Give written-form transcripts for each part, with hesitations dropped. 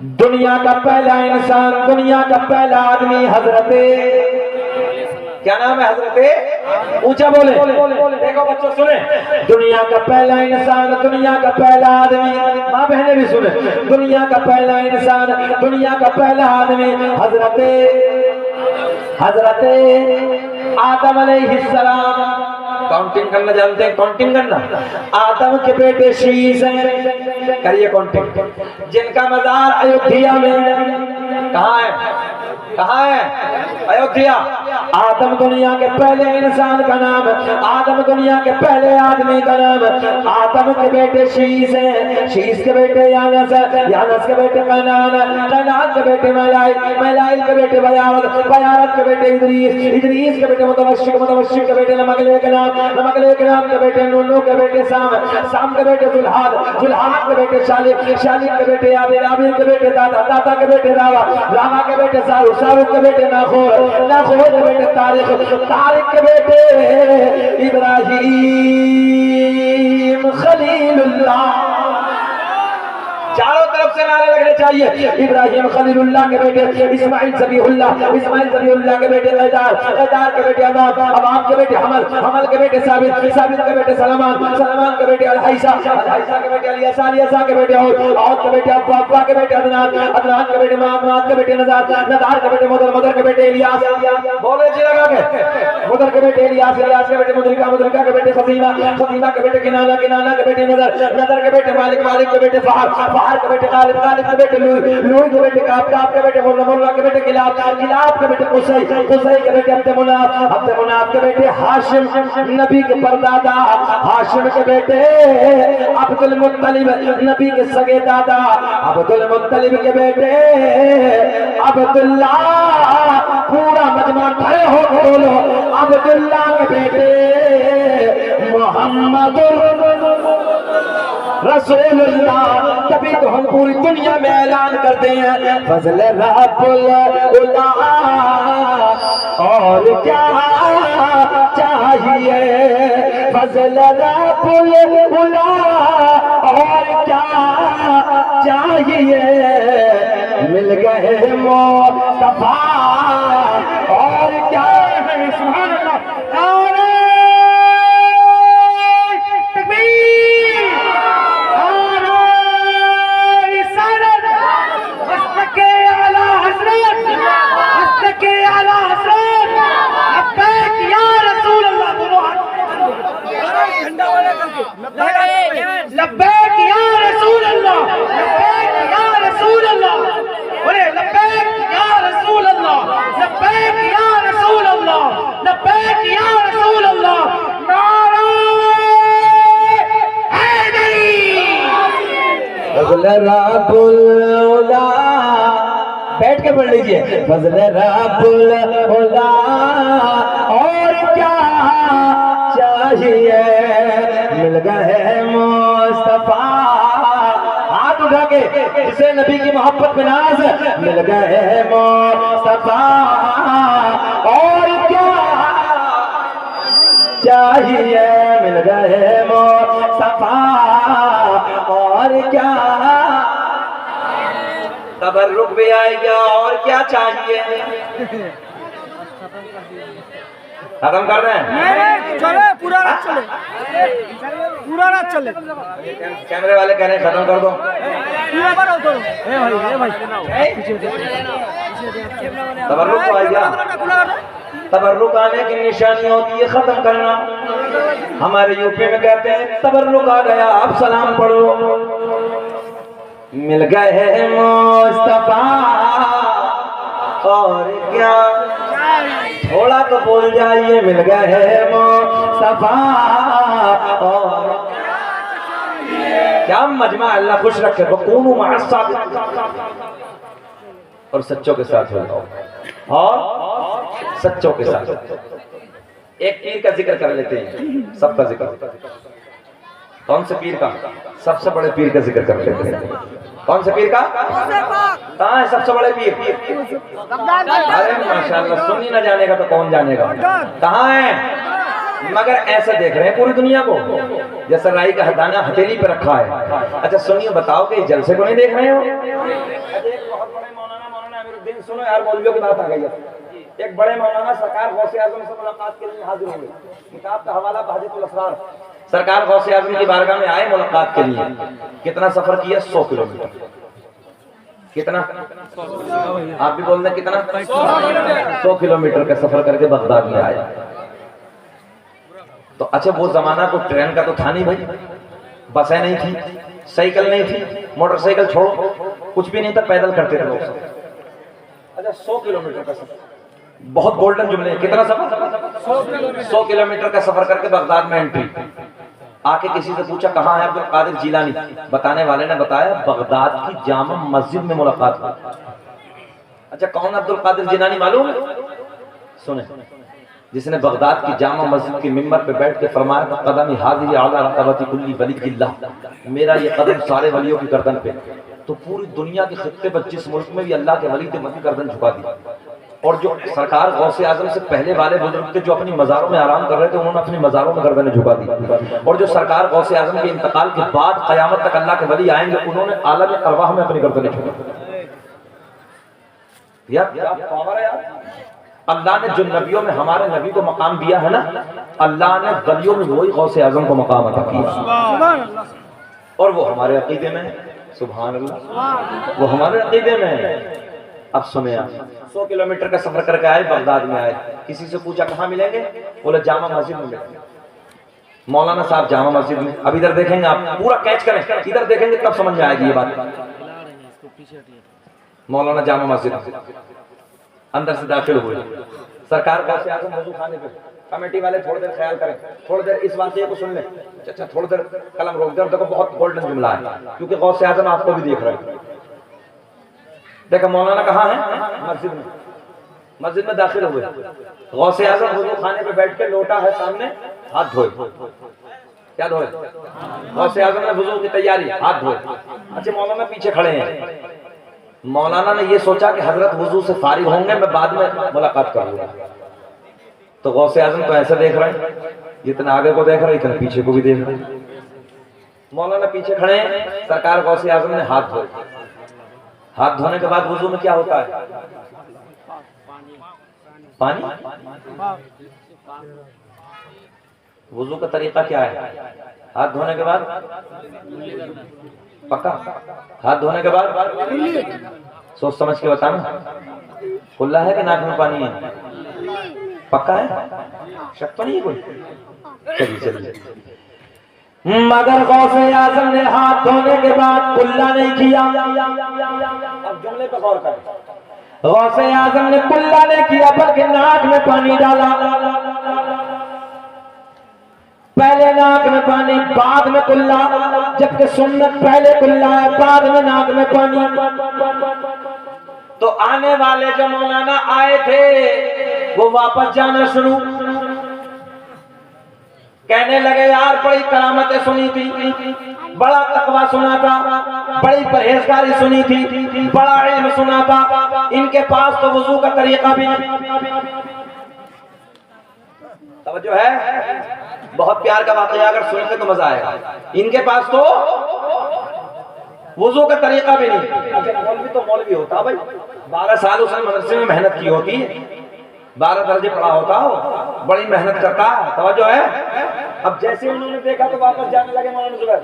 دنیا کا پہلا انسان، دنیا کا پہلا آدمی حضرت، کیا نام ہے حضرت؟ اونچا بولے، دیکھو بچوں سنیں، دنیا کا پہلا انسان، دنیا کا پہلا آدمی، ماں بہنیں بھی سنیں، دنیا کا پہلا انسان، دنیا کا پہلا آدمی حضرت آدم علیہ السلام۔ کاؤنٹنگ کرنا جانتے ہیں؟ کاؤنٹنگ کرنا، آدم کے بیٹے شیش ہیں، کریے کاؤنٹنگ، جن کا مزار ایودھیا میں، کہاں ہے؟ کہاں ہے؟ ایودھیا۔ آدم دنیا کے پہلے انسان کا نام، آدم دنیا کے پہلے آدمی کا نام، آدم کے بیٹے شیش ہیں، شیش کے بیٹے یانس ہیں، یانس کے بیٹے قینان، قینان کے بیٹے میلائل، میلائل کے بیٹے بیارت، بیارت کے بیٹے ادریس، ادریس کے بیٹے متوشق، متوشق کے بیٹے نمگلے کے نام، نمگلے کے نام کے بیٹے نونو کے بیٹے سام، سام کے بیٹے ذوالحاد، ذوالحاد کے بیٹے شالب، شالب کے بیٹے عابد، عابد کے بیٹے دادا، دادا کے بیٹے راوا، راوا کے بیٹے سارو، سارو کے بیٹے ناخور، ناخور کے بیٹے تاریخ، تاریخ کے بیٹے ابراہیم خلیل اللہ۔ چاروں طرف سے نعرے لگنے چاہیے، ابراہیم خلیل اللہ کے بیٹے اسماعیل ذبیح اللہ، اسماعیل ذبیح اللہ کے بیٹے قیدار، قیدار کے بیٹے امام، امام کے بیٹے حمل، حمل کے بیٹے ثابت، ثابت کے بیٹے سلمان، سلمان کے بیٹے الحیسہ، الحیسہ کے بیٹے الیسا، الیسا کے بیٹے عود، عود کے بیٹے ابا، ابا کے بیٹے عدنان، عدنان کے بیٹے معاذ، معاذ کے بیٹے نزار، نزار کے بیٹے مدر، مدر کے بیٹے الیاس، بولے جی لگا کے، مدر کے بیٹے الیاس، الیاس کے بیٹے مدرکہ، مدرکہ کے بیٹے خزیمہ، خزیمہ کے بیٹے کنانہ، کنانہ کے بیٹے نظر، نظر کے بیٹے مالک، مالک کے بیٹے فہر، فہر کے بیٹے غالب، غالب کے بیٹے لوئی، لوئی کے بیٹے کعب، کعب کے بیٹے مرہ، مرہ کے بیٹے کلاب، کلاب کے بیٹے قصی، قصی کے بیٹے عبد مناف، عبد مناف کے بیٹے ہاشم، نبی کے پردادا، ہاشم کے بیٹے عبد المطلب، نبی کے سگے دادا، عبد المطلب کے بیٹے عبداللہ، پورا مجمع کھڑے ہو بولو، عبداللہ کے بیٹے محمد رسول اللہ۔ تبھی تو ہم پوری دنیا میں اعلان کرتے ہیں فضل رب العلا، اور کیا چاہیے، فضل رب العلا، اور کیا چاہیے، مل گئے مصطفیٰ، اور کیا ہے، سبحان اللہ، لبیک یا رسول اللہ، لبیک یا رسول اللہ، بولے لبیک یا رسول اللہ، لبیک یا رسول اللہ، لبیک یا رسول اللہ، نعرہ حیدری۔ فضل رب العلا، بیٹھ کے پڑھ لیجئے، فضل رب العلا، اور کیا چاہیے، مل گئے مصطفیٰ، ہاتھ اٹھا کے جسے نبی کی محبت میں ناز، مل گئے مصطفیٰ، اور کیا چاہیے، مل گئے مصطفیٰ، اور کیا، تبرک بھی آئے گا، اور کیا چاہیے، ختم کر رہے ہیں، چلے پورا رات چلے، پورا رات چلے، کیمرے والے کہہ رہے ہیں ختم کر دو، تبرک تو آئے گا، تبرک آنے کی نشانی ہوتی ہے ختم کرنا۔ ہمارے یوپی میں کہتے ہیں تبرک آ گیا، آپ سلام پڑھو، مل گئے مصطفیٰ، اور کیا، تھوڑا تو بول جائیے، مل گئے مصطفیٰ، اور کیا مجمع، اللہ خوش رکھے، وَقُونُوا مَعَ الصَّادِقِينَ، اور سچوں کے ساتھ ہو، اور سچوں کے ساتھ۔ ایک پیر کا ذکر کر لیتے ہیں، سب کا ذکر، کون سے پیر کا؟ سب سے بڑے پیر کا ذکر کر لیتے ہیں، کون سے پیر کا؟ کہاں ہے سب سے بڑے پیر؟ ارے ماشاءاللہ، سنی نہ جانے گا تو کون جانے گا، کہاں ہے؟ مگر ایسا دیکھ رہے ہیں پوری دنیا کو جیسا رائی کا دانہ ہتھیلی پہ رکھا ہے. اچھا سنیے بتاؤ کہ اس جلسے کو نہیں دیکھ رہے ہو؟ ایک بہت بڑے مولانا امیر الدین، سنو یار مولویوں کی بات آ گئی ہے. ایک بڑے مولانا سرکار غوث اعظم سے ملاقات کے لیے حاضر ہوئے. کتاب کا حوالہ بہجت الاسرار. سرکار غوث اعظم کی بارگاہ میں آئے ملاقات کے لیے. کتنا سفر کیا؟ 100 کلومیٹر. کتنا؟ آپ بھی بول دیں کتنا؟ 100 کلومیٹر کا سفر کر کے بغداد میں آئے. تو اچھا وہ زمانہ کو ٹرین کا تو تھا نہیں بھائی، بسیں نہیں تھی، سائیکل نہیں تھی، موٹر سائیکل چھوڑو کچھ بھی نہیں تھا، پیدل کرتے تھے لوگ. اچھا 100 کلومیٹر کا سفر، بہت گولڈن جملے ہیں. کتنا سفر؟ 100 کلومیٹر کا سفر کر کے بغداد میں انٹری. آ کے کسی سے پوچھا کہاں ہے عبد القادر جیلانی؟ بتانے والے نے بتایا بغداد کی جامع مسجد میں ملاقات ہوئی. اچھا کون عبد القادر جیلانی معلوم ہے؟ سنیں، جس نے بغداد کی جامع مسجد کے ممبر پہ بیٹھ کے فرمایا قدمی حاضر اعلیٰ رقبت کلی ولی اللہ، میرا یہ قدم سارے ولیوں کی گردن پہ. تو پوری دنیا کے خطے پر جس ملک میں بھی اللہ کے ولی تھے وہی گردن جھکا دی. اور جو سرکار غوث اعظم سے پہلے والے بزرگ تھے جو اپنی مزاروں میں آرام کر رہے تھے انہوں نے اپنی مزاروں میں گردنیں جھکا دی. اور جو سرکار غوث اعظم کے انتقال کے بعد قیامت تک اللہ کے ولی آئیں گے انہوں نے عالم ارواح میں اپنی گردنیں جھکا دی. اللہ نے جو نبیوں میں ہمارے نبی کو مقام دیا ہے نا، اللہ نے ولیوں میں وہی غوث اعظم کو مقام عطا کیا. اور وہ ہمارے عقیدے میں، سبحان اللہ، وہ ہمارے عقیدے میں. اب سنیں آپ، 100 کلومیٹر کا سفر کر کے آئے، بغداد میں آئے. کسی سے پوچھا کہاں ملیں گے؟ بولے جامع مسجد میں ملیں گے. مولانا صاحب جامع مسجد میں. اب ادھر دیکھیں گے، آپ پورا کیچ کریں، ادھر دیکھیں گے تب سمجھ میں آئے گی یہ بات. مولانا جامع مسجد اندر سے داخل ہوئے. سرکار غوث اعظم وضو خانے پہ. کمیٹی والے تھوڑی دیر خیال کریں، تھوڑی دیر اس واقعے کو سن لیں. اچھا تھوڑی دیر قلم روک دیں. دیکھو بہت گولڈن جملہ ہے کیونکہ غوث اعظم آپ کو بھی دیکھ رہے ہیں. دیکھو مولانا کہاں ہے؟ مسجد میں. مسجد میں داخل ہوئے. غوث اعظم وضو خانے پہ بیٹھ کے لوٹا ہے سامنے، ہاتھ دھوئے. کیا دھوئے؟ غوث اعظم نے وضو کی تیاری، ہاتھ دھوئے. اچھا مولانا پیچھے کھڑے ہیں. مولانا نے یہ سوچا کہ حضرت وضو سے فارغ ہوں گے، میں بعد میں ملاقات کروں گا. تو غوث اعظم تو ایسے دیکھ رہے ہیں، جتنا آگے کو دیکھ رہے ہیں اتنا پیچھے کو بھی دیکھ رہے ہیں. مولانا پیچھے کھڑے ہیں، سرکار غوث اعظم نے ہاتھ دھوئے. ہاتھ دھونے کے بعد وضو میں کیا ہوتا ہے؟ پانی. وضو کا طریقہ کیا ہے؟ ہاتھ دھونے کے بعد پکا. ہاتھ دھونے کے بعد سوچ سمجھ کے بتانا، کھلا ہے کہ ناک میں پانی ہے؟ پکا ہے؟ شک تو نہیں ہے کوئی؟ چلیے چلیے. مگر غوث اعظم نے ہاتھ دھونے کے بعد کلا نہیں کیا. اب جملے پہ غور کریں. غوث اعظم نے کلا نہیں کیا بلکہ ناک میں پانی ڈالا. پہلے ناک میں پانی بعد میں کلا، جبکہ سنت پہلے کلا ہے بعد میں ناک میں پانی. تو آنے والے جو مولانا آئے تھے وہ واپس جانا شروع. کہنے لگے یار بڑی کرامتیں سنی تھی، بڑا تقوی سنا تھا، بڑی پرہیزگاری سنی تھی، بڑا علم سنا تھا، ان کے پاس تو وضو کا طریقہ بھی نہیں. توجہ ہے؟ بہت پیار کا واقعہ، اگر سنتے تو مزہ آئے گا. ان کے پاس تو وضو کا طریقہ بھی نہیں. مولوی تو مولوی ہوتا بھائی، 12 سال اس نے مدرسے میں محنت کی ہوتی ہے، 12 درجے پڑھا ہوتا ہو، بڑی محنت کرتا ہے. توجہ ہے؟ اب جیسے انہوں نے دیکھا تو واپس جانے لگے. مولانا زبیر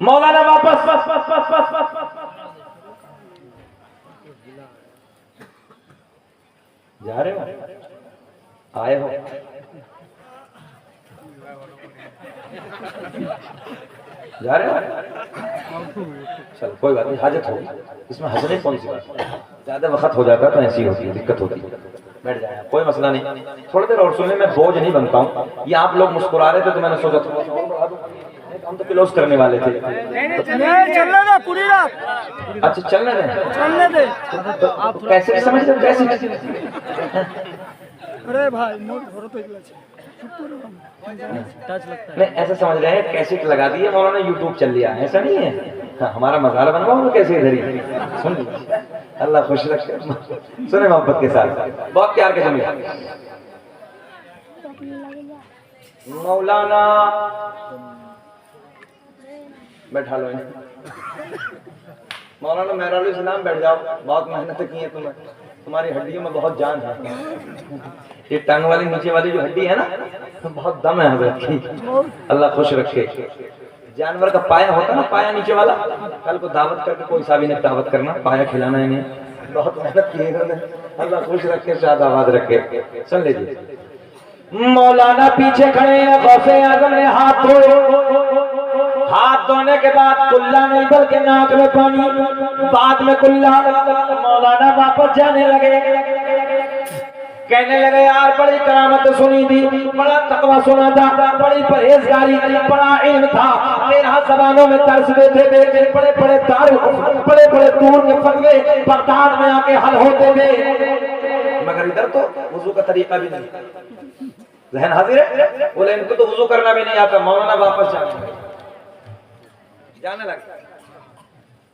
مولانا واپس جا رہے ہو؟ آئے ہو؟ جا رہے ہو؟ چل کوئی بات نہیں، حاجت ہوگی اس میں. حاجت کون سی بات؟ زیادہ وقت ہو جاتا ہے تو ایسی ہوتی ہے، دقت ہوتی ہے. بیٹھ جائیں، کوئی مسئلہ نہیں. تھوڑی دیر اور سننے میں بوجھ نہیں بنتا ہوں. یہ آپ لوگ مسکرا رہے تھے تو میں نے سوچا تھا ہم تو کلوز کرنے والے تھے. چلنے دے پوری رات. اچھا چلنے دیں، چلنے دے. کیسے سمجھ رہے کیسے؟ ارے بھائی موڈ گھر تو اگلا ہے. نہیں ایسا سمجھ رہے ہیں کیسٹ لگا دیے مولانا، یوٹیوب چل لیا، ایسا نہیں ہے. ہمارا مزارہ بنواؤ کیسے ادھر ہی. سن اللہ خوش رکھے. سنیں محبت کے ساتھ، بہت پیار کے جملے. مولانا بیٹھا لو انہیں. مولانا میرا علیہ السلام بیٹھ جاؤ, بہت محنت کی ہے تمہیں, تمہاری ہڈیوں میں بہت جان ہے. یہ ٹانگ والی نیچے والی جو ہڈی ہے نا, بہت دم ہے حضرت کی, اللہ خوش رکھے. جانور کا پایا ہوتا نا, پایا نیچے والا, کل کو دعوت کر کے کوئی صاحب نے دعوت کرنا, پایا کھلانا ہے انہیں, بہت محنت کی ہے انہوں نے, اللہ خوش رکھے, شاد آباد رکھے. سن لیجیے. مولانا پیچھے کھڑے ہیں, غوث اعظم نے ہاتھ دھوئے, ہاتھ دھونے کے بعد کلا نہیں بلکہ ناک میں پانی, بعد میں کلا. مولانا واپس جانے لگے, کہنے لگے یار بڑی کرامت سنی تھی, بڑا تقوی سنا تھا, بڑی پرہیزگاری تھی, بڑا علم تھا, 13 زبانوں میں درس دیتے تھے, بڑے بڑے بڑے بڑے دور کے فتوے بغداد میں آ کے حل ہوتے تھے, مگر ادھر تو وضو کا طریقہ بھی نہیں. ذہن حاضر ہے, بولے ان کو تو وضو کرنا بھی نہیں آتا. مولانا واپس جانے لگے.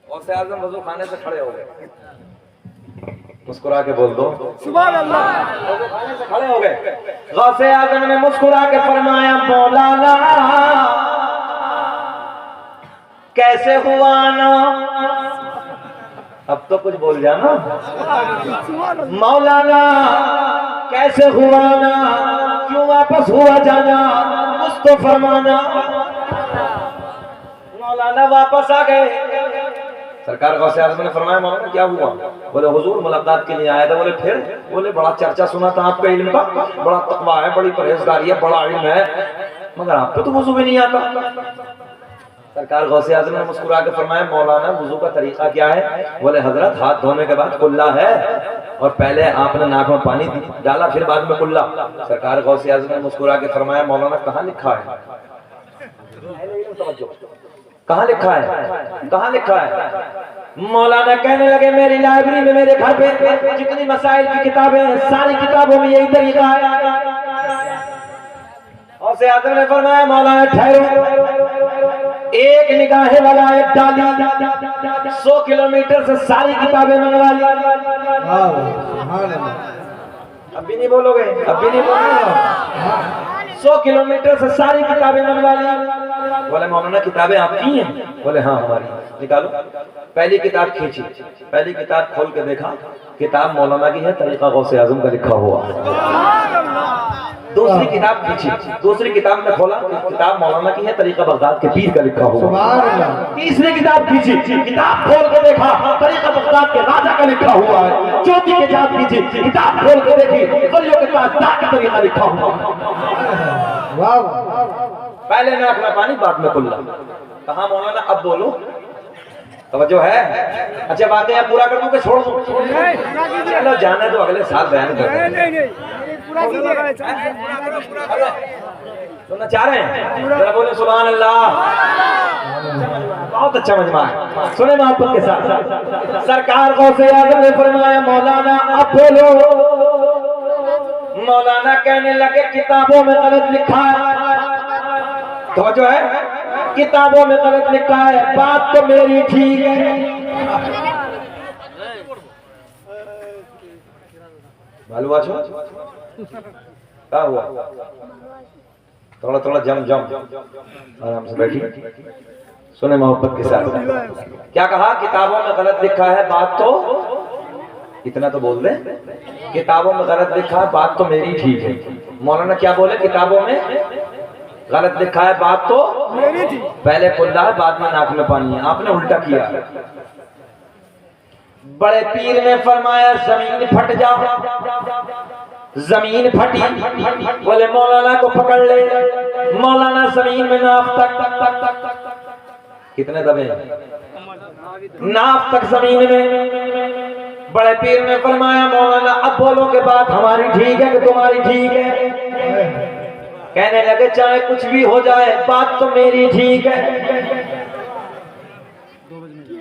غوث اعظم وضو خانے سے کھڑے ہو گئے, مسکرا کے بول دو سبحان اللہ. وضو خانے سے کھڑے ہو گئے. غوث اعظم نے مسکرا کے فرمایا مولانا کیسے ہوا نا, اب تو کچھ بول جانا. مولانا کیسے ہوا نا, کیوں واپس ہوا جانا, کچھ تو فرمانا. مولانا واپس آ گئے. سرکار غوث اعظم نے فرمایا مولانا کیا ہوا؟ بولے حضور ملاقات کے لیے آیا تھا. بولے پھر؟ بولے بڑا چرچا سنا تھا آپ کا علم کا, بڑا تقویٰ ہے, بڑی پرہیزگاری ہے, بڑا علم ہے, مگر آپ کو تو وضو بھی نہیں آتا. سرکار غوث اعظم نے مسکرا کے فرمایا مولانا وضو کا طریقہ کیا ہے؟ بولے حضرت ہاتھ دھونے کے بعد کلا ہے, اور پہلے آپ نے ناک میں پانی ڈالا, پھر بعد میں کلا. سرکار غوث اعظم نے مسکرا کے فرمایا مولانا کہاں لکھا ہے؟ کہاں لکھا ہے؟ کہاں لکھا ہے؟ مولانا کہنے لگے میری لائبریری میں, میرے گھر پہ جتنی مسائل کی کتابیں ہیں ساری کتابوں میں یہی طریقہ ہے. غوث اعظم نے فرمایا مولانا ٹھہرو, ایک نگاہ ولایت ڈالی, 100 کلومیٹر سے ساری کتابیں منگوا لی. اب بھی نہیں بولو گے, اب بھی نہیں بولو گے. 100 کلومیٹر سے ساری کتابیں منگوا لی. بولے مولانا کتابیں آپ کی ہیں؟ بولے ہاں ہماری. نکالو. پہلی کتاب کھینچی, پہلی کتاب کھول کے دیکھا, کتاب مولانا کی ہے, طریقہ غوث اعظم کا لکھا ہوا. دوسری کتاب کھینچی, دوسری کتاب میں کھولا, کتاب مولانا کی ہے, طریقہ بغداد کے پیر کا لکھا ہوا. تیسری کتاب کھینچی, کتاب کھول کے دیکھا, طریقہ بغداد کے راجا کا لکھا ہوا ہے. چوتھی کتاب کھینچی, کتاب کھول کے دیکھی, ولیوں کے پاس جا کے طریقہ لکھا ہوا. پہلے ناک میں پانی, بعد میں کلا. کہاں مولانا اب بولو, توجہ ہے؟ اچھا واقعہ پورا کر دوں کہ چھوڑ دوں؟ چلو جانے دو, اگلے سال بیان کرتے ہیں. سننا چاہ رہے ہیں؟ ذرا بولے سبحان اللہ. بہت اچھا مجمع ہے, سنیں محبت کے ساتھ. سرکار غوث اعظم نے فرمایا مولانا اب بولو. مولانا کہنے لگے کتابوں میں غلط لکھا ہے. توجہ ہے, کتابوں میں غلط لکھا ہے, بات تو میری ٹھیک ہے. معلوم آچھو کیا ہوا؟ تھوڑا تھوڑا جم آرام سے بیٹھی, سنیں محبت کے ساتھ. کیا کہا؟ کتابوں میں غلط لکھا ہے, بات تو اتنا تو بول دیں, کتابوں میں غلط لکھا ہے, بات تو میری ٹھیک ہے. مولانا کیا بولے؟ کتابوں میں غلط لکھا ہے, بات تو پہلے کلا ہے, بعد میں ناک میں پانی ہے. آپ نے الٹا کیا. بڑے پیر نے فرمایا زمین پھٹ جا. زمین پھٹی, بولے مولانا کو پکڑ لے. مولانا زمین میں ناف تک, کتنے دبے؟ ناف تک زمین میں. بڑے پیر نے فرمایا مولانا اب بولو کہ بات ہماری ٹھیک ہے کہ تمہاری ٹھیک ہے؟ کہنے لگے چاہے کچھ بھی ہو جائے, بات تو میری ٹھیک ہے.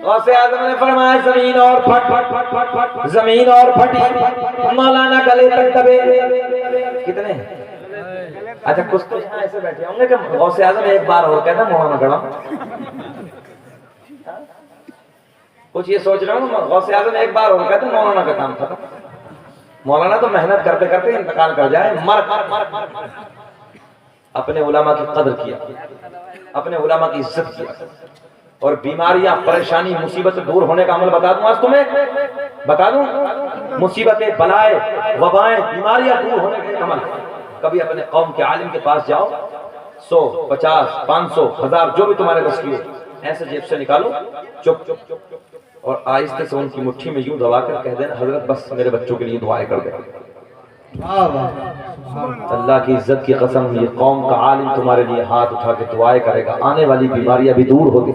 غوث اعظم نے فرمایا زمین اور پھٹ, زمین اور پھٹی. مولانا گلے تک دبے. کتنے؟ اچھا کچھ تو یہاں ایسے بیٹھے ہوں گے کہ غوث اعظم ایک بار اور کہتا مولانا گڑا. کچھ یہ سوچ رہا ہوں غوث اعظم ایک بار اور کہتا مولانا کا کام ختم. مولانا تو محنت کرتے کرتے انتقال کر جائے, مر. اپنے علماء کی قدر کیا، اپنے علماء کی عزت کیا، اور بیماریاں، پریشانی، مصیبت دور ہونے کا عمل بتا دوں آج تمہیں، بتا دوں، مصیبتیں، بلائیں، وبائیں، بیماریاں دور ہونے کا عمل۔ کبھی اپنے قوم کے عالم کے پاس جاؤ، 100 50 500 1000 جو بھی تمہارے بس کی ہو، ایسے جیب سے نکالو، چپ اور آہستہ سے ان کی مٹھی میں یوں دبا کر کہہ دینا حضرت بس میرے بچوں کے لیے دعائیں کر دیں۔ اللہ کی عزت کی قسم، یہ قوم کا عالم تمہارے لیے ہاتھ اٹھا کے دعائیں کرے گا، آنے والی بیماریاں بھی دور ہوگی۔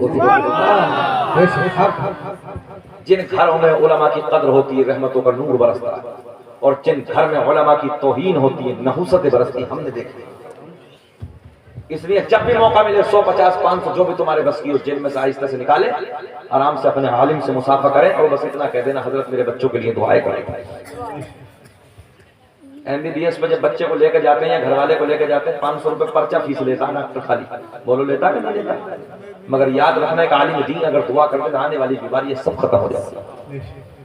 جن گھروں میں علماء کی قدر ہوتی ہے رحمتوں کا نور برستا ہے، اور جن گھر میں علماء کی توہین ہوتی ہے نحوستیں برستی، ہم نے دیکھی۔ اس لیے جب بھی موقع ملے 100 50 500 جو بھی تمہارے بس کی ہو، جیب میں سے آہستہ سے نکالے، آرام سے اپنے عالم سے مصافحہ کریں اور بس اتنا کہہ دینا حضرت میرے بچوں کے لیے دعائیں کریں۔ MBBS پہ جب بچے کو لے کے جاتے ہیں یا گھر والے کو لے کے جاتے ہیں 500 روپے پرچہ فیس لیتا ہے ڈاکٹر خالی، بولو لیتا کہ نہیں لیتا؟ مگر یاد رکھنا ہے کہ عالم دین اگر دعا کرتے تو آنے والی بیماری یہ سب ختم ہو جاتی ہے۔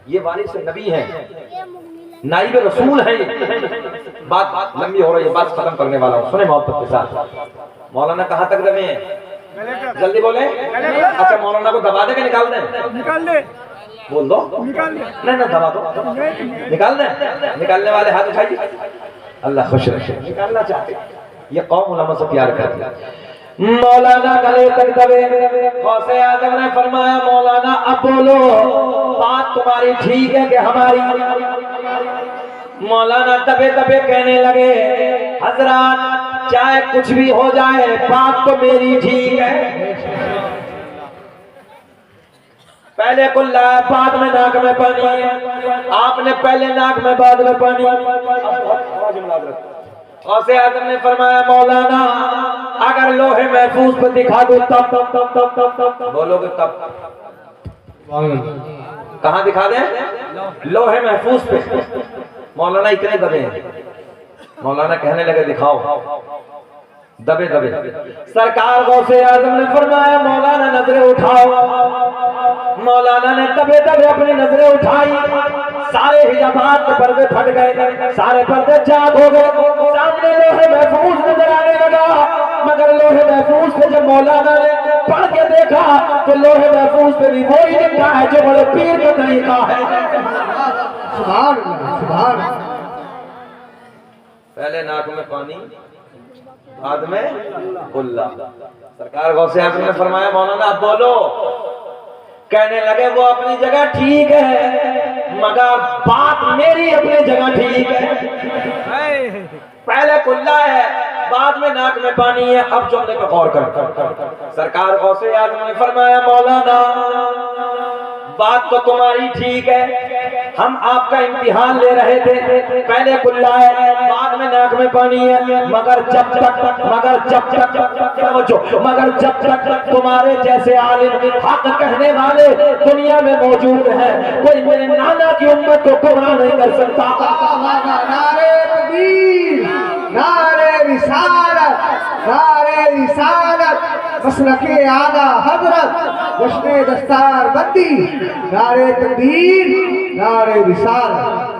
یہ وارث نبی ہیں، نائب رسول ہیں۔ بات لمبی ہو رہی ہے، بات ختم کرنے والا ہوں، سنیں محبت کے ساتھ۔ مولانا کہاں تک دبے ہیں؟ جلدی بولیں۔ اچھا مولانا کو دبا دے کے نکال دیں؟ نکال دے، بول دو، نکال دے، نہیں دبا دو، نکال دیں۔ نکالنے والے ہاتھ اٹھائیے، اللہ خوش رکھے۔ نکالنا چاہتے، یہ قوم علماء سے پیار کرتی ہے۔ مولانا گلے تک دبے، غوث اعظم نے فرمایا مولانا اب بولو، بات تمہاری ٹھیک ہے کہ ہماری؟ مولانا دبے دبے کہنے لگے حضرات چاہے کچھ بھی ہو جائے بات تو میری ٹھیک ہے۔ پہلے کلا ہے بعد میں ناک میں پانی ہے، آپ نے پہلے ناک میں بعد میں پانی۔ غوث اعظم نے فرمایا مولانا اگر لوہے محفوظ پہ دکھا دوں تب بولو گے تب؟ کہاں دکھا دیں؟ لوہے محفوظ پہ۔ مولانا اتنے دبے ہیں، مولانا کہنے لگے دکھاؤ، دبے دبے۔ سرکار غوث اعظم نے فرمایا مولانا نظریں اٹھاؤ۔ مولانا نے دبے دبے اپنی نظریں اٹھائی، سارے حجابات کے پردے پھٹ گئے، سارے پردے چاک ہو گئے، سامنے لوہے محفوظ نظر آنے لگا۔ مگر لوہے محفوظ پہ جب مولانا نے پڑھ کے دیکھا تو لوہے محفوظ پہ بھی وہی لکھا ہے جو بڑے پیر کا طریقہ ہے۔ سبحان اللہ، سبحان اللہ۔ پہلے ناک میں پانی بعد میں اللہ۔ سرکار غوث اعظم نے فرمایا مولانا اب بولو۔ کہنے لگے وہ اپنی جگہ ٹھیک ہے مگر بات میری اپنی جگہ ٹھیک ہے۔ پہلے کلا ہے بعد میں ناک میں پانی ہے، اب جملے پہ غور کر۔ سرکار غوث اعظم نے فرمایا مولانا بات تو تمہاری ٹھیک ہے، ہم آپ کا امتحان لے رہے تھے، پہلے کلا ہے بعد میں ناک میں پانی ہے، مگر جب تک تمہارے جیسے عالم حق کہنے والے دنیا میں موجود ہیں کوئی میرے نانا کی امت کو گمراہ نہیں کر سکتا۔ نعرے تکبیر، نعرے رسالت، نعرے رسالت، مسلک اعلیٰ حضرت، جشن دستار بندی، نعرے تکبیر، نعرے رسالت۔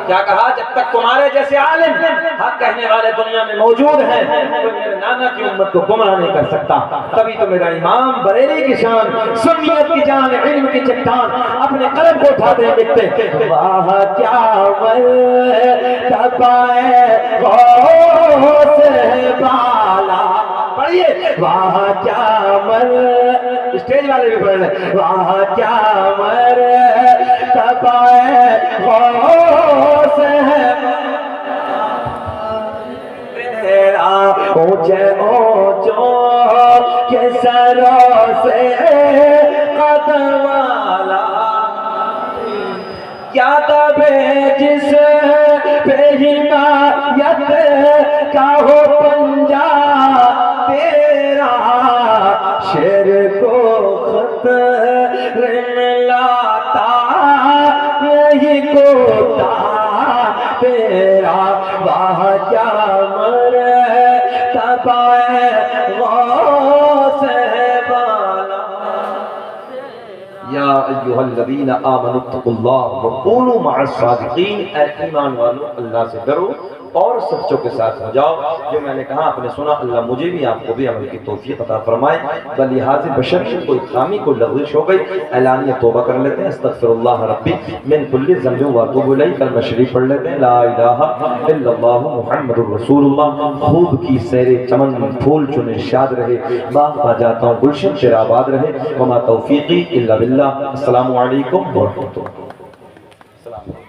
کیا کہا؟ جب تک تمہارے جیسے عالم حق کہنے والے دنیا میں موجود ہیں کوئی میرے نانا کی امت کو گمراہ نہیں کر سکتا۔ تبھی تو میرا امام بریلی کی شان، سنیت کی جان، علم کی چٹان اپنے قلم کو اٹھاتے ہیں لکھتے واہ کیا مرتبہ غوث بالا۔ پڑھیے واہ کیا اسٹیج والے بھی پڑھ لیں واہ کیا مرتبہ غوث تیرا اونچے اونچوں کے سروں سے قدم والا، کیا دبے جس پہ حمایت کا ہو پنجا تیرا، شیر کو خطر میں لاتا نہیں کوتا تیرا، واہ کیا مرتبہ غوث بالا۔ یا ایھا الذین آمنوا اتقوا اللہ وکونوا مع الصادقین، اے ایمان والو اللہ سے ڈرو اور سچوں کے ساتھ ہو جاؤ. جو میں نے کہا آپ نے سنا, اللہ مجھے بھی آپ کو بھی عمل کی توفیق عطا فرمائے. بلحاظ بشریت کوئی خامی کو لغزش ہو گئی, اعلانیہ توبہ کر لیتے ہیں. استغفر اللہ ربی من کل ذنب واتوب الیہ. کلمہ شریف پڑھ لیتے ہیں, لا الہ الا اللہ محمد الرسول اللہ. خوب کی سیر چمن, پھول چنے شاد رہے, باغ پا جاتا ہوں گلشن تیرا آباد رہے. وما توفیقی الا باللہ. السلام علیکم ورحمۃ اللہ.